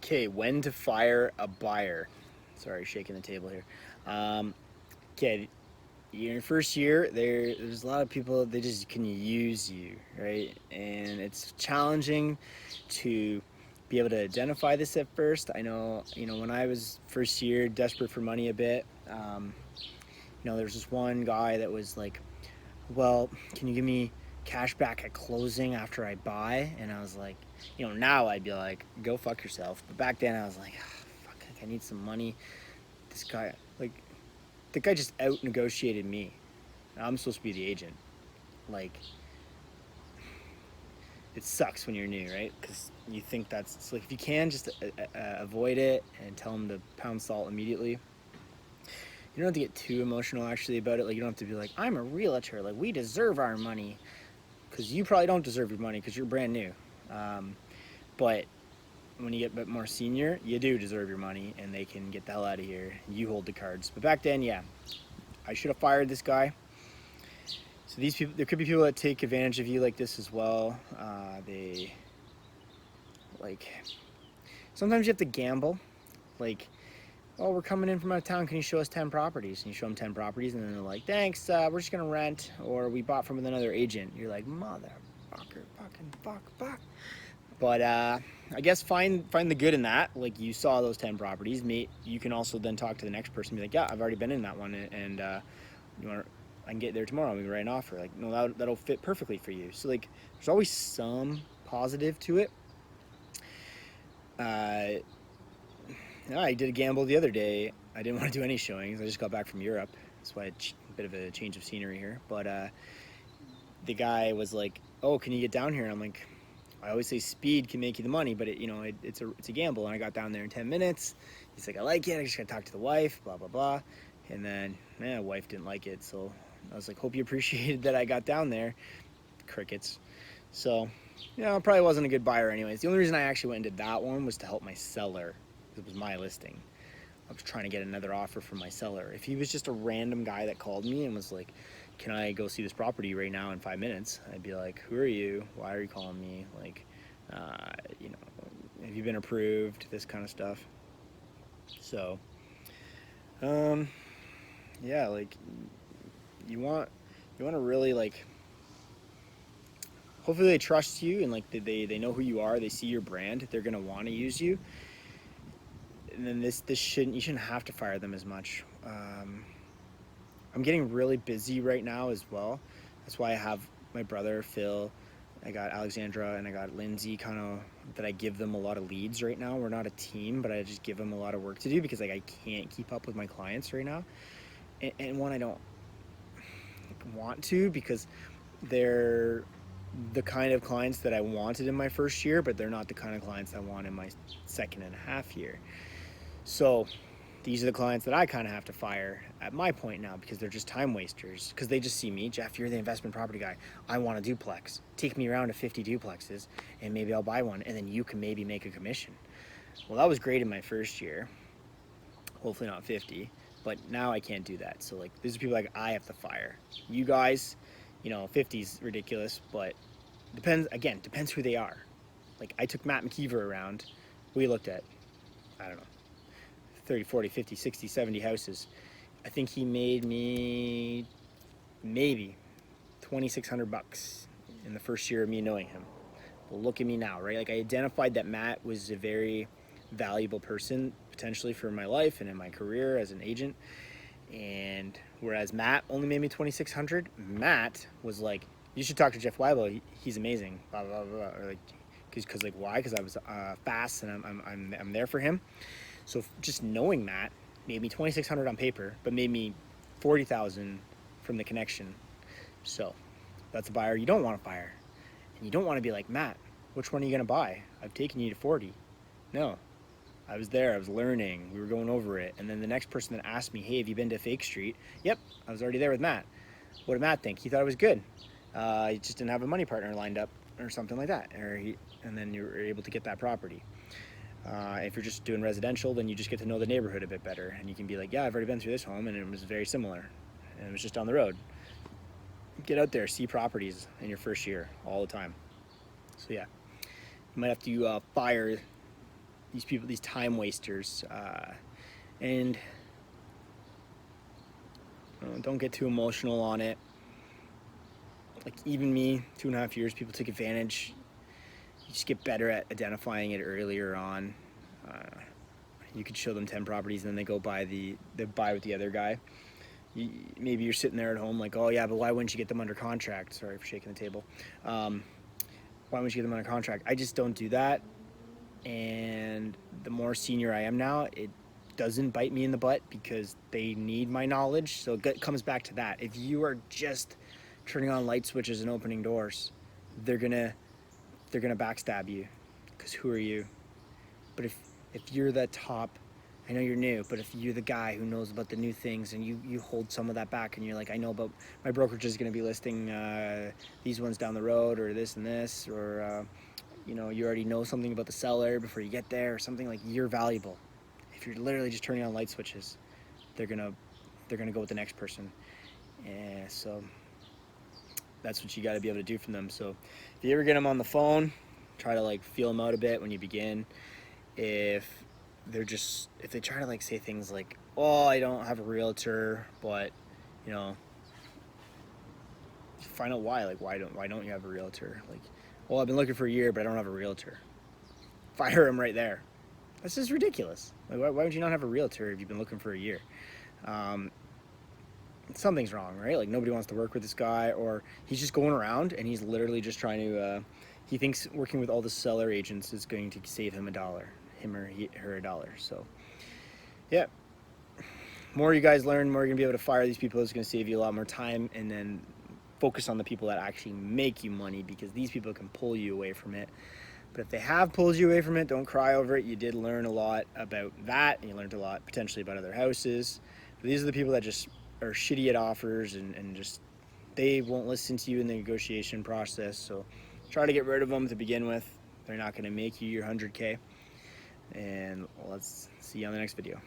Okay, when to fire a buyer. Sorry, shaking the table here. Okay, in your first year, there's a lot of people, they just can use you, right? And it's challenging to be able to identify this at first. I know, when I was first year, desperate for money a bit, there's this one guy that was like, well, can you give me cash back at closing after I buy? And I was like, now I'd be like, go fuck yourself. But back then I was like, fuck, I need some money. This guy, like, the guy just out negotiated me. I'm supposed to be the agent. Like, it sucks when you're new, right? Because you think it's like, if you can just avoid it and tell them to pound salt immediately. You don't have to get too emotional actually about it. Like, you don't have to be like, I'm a realtor. Like, we deserve our money. Because you probably don't deserve your money because you're brand new. But when you get a bit more senior, you do deserve your money and they can get the hell out of here. You hold the cards. But back then, yeah, I should have fired this guy. So these people, there could be people that take advantage of you like this as well. Sometimes you have to gamble. Like, oh, we're coming in from out of town. Can you show us 10 properties? And you show them 10 properties, and then they're like, thanks, we're just going to rent, or we bought from another agent. You're like, motherfucker, fuck. But I guess find the good in that. Like, you saw those 10 properties. You can also then talk to the next person and be like, yeah, I've already been in that one, and I can get there tomorrow. We can write an offer. Like, no, that'll fit perfectly for you. So, like, there's always some positive to it. I did a gamble the other day. I didn't want to do any showings. I just got back from Europe. That's why a bit of a change of scenery here. But the guy was like, oh, can you get down here? And I'm like, I always say speed can make you the money, but it's a gamble. And I got down there in 10 minutes. He's like, I like it. I just got to talk to the wife, blah, blah, blah. And then, wife didn't like it. So I was like, hope you appreciated that I got down there. Crickets. So, it probably wasn't a good buyer anyways. The only reason I actually went and did that one was to help my seller. It was my listing. I was trying to get another offer from my seller. If he was just a random guy that called me and was like, can I go see this property right now in 5 minutes? I'd be like, who are you? Why are you calling me? Like, have you been approved? This kind of stuff. So, yeah, like, you want to really, like, hopefully they trust you and, like, they know who you are. They see your brand. They're going to want to use you. And then you shouldn't have to fire them as much. I'm getting really busy right now as well. That's why I have my brother Phil, I got Alexandra, and I got Lindsay, kind of, that I give them a lot of leads right now. We're not a team, but I just give them a lot of work to do because, like, I can't keep up with my clients right now. And one, I don't want to, because they're the kind of clients that I wanted in my first year, but they're not the kind of clients I want in my second and a half year. So these are the clients that I kind of have to fire at my point now, because they're just time wasters. Because they just see me, Jeff, you're the investment property guy. I want a duplex. Take me around to 50 duplexes, and maybe I'll buy one, and then you can maybe make a commission. Well, that was great in my first year. Hopefully not 50, but now I can't do that. So, like, these are people like I have to fire. You guys, 50 is ridiculous, but depends who they are. Like, I took Matt McKeever around. We looked at, I don't know, 30, 40, 50, 60, 70 houses. I think he made me maybe $2,600 in the first year of me knowing him. Well, look at me now, right? Like, I identified that Matt was a very valuable person potentially for my life and in my career as an agent. And whereas Matt only made me $2,600, Matt was like, you should talk to Jeff Weibel. He's amazing. Blah blah blah. Or like, because why? Because I was fast and I'm there for him. So just knowing Matt made me $2,600 on paper, but made me $40,000 from the connection. So that's a buyer you don't want to fire, and you don't want to be like, Matt, which one are you gonna buy? I've taken you to 40. No, I was there. I was learning. We were going over it, and then the next person that asked me, hey, have you been to Fake Street? Yep, I was already there with Matt. What did Matt think? He thought it was good. He just didn't have a money partner lined up or something like that, and then you were able to get that property. If you're just doing residential, then you just get to know the neighborhood a bit better, and you can be like, yeah, I've already been through this home and it was very similar, and it was just down the road. Get out there, see properties in your first year all the time. So yeah, you might have to fire these people, these time wasters, and don't get too emotional on it. Like even me, 2.5 years, people took advantage. You just get better at identifying it earlier on. You could show them 10 properties and then they buy with the other guy. Maybe you're sitting there at home like, oh yeah, but why wouldn't you get them under contract? Sorry for shaking the table. Why wouldn't you get them under contract? I just don't do that. And the more senior I am now, it doesn't bite me in the butt because they need my knowledge. So it comes back to that. If you are just turning on light switches and opening doors, they're gonna backstab you, because who are you? But if you're the top, I know you're new, but if you're the guy who knows about the new things and you hold some of that back and you're like, I know about, my brokerage is going to be listing these ones down the road, or this and this, or you know, you already know something about the seller before you get there, or something, like, you're valuable. If you're literally just turning on light switches, they're gonna go with the next person. And so that's what you got to be able to do from them. So if you ever get them on the phone, try to like feel them out a bit when you begin. If they try to like say things like, oh, I don't have a realtor, but you know, find out why. Like, why don't you have a realtor? Like, well, I've been looking for a year, but I don't have a realtor. Fire him right there. That's just ridiculous. Like, why would you not have a realtor if you've been looking for a year? Something's wrong, right? Like, nobody wants to work with this guy, or he's just going around and he's literally just trying to, he thinks working with all the seller agents is going to save him $1, him or her $1. So, yeah. More you guys learn, more you're gonna be able to fire these people. It's gonna save you a lot more time, and then focus on the people that actually make you money, because these people can pull you away from it. But if they have pulled you away from it, don't cry over it. You did learn a lot about that, and you learned a lot potentially about other houses. But these are the people that just are shitty at offers, and just, they won't listen to you in the negotiation process. So try to get rid of them to begin with. They're not going to make you your 100K. And let's see you on the next video.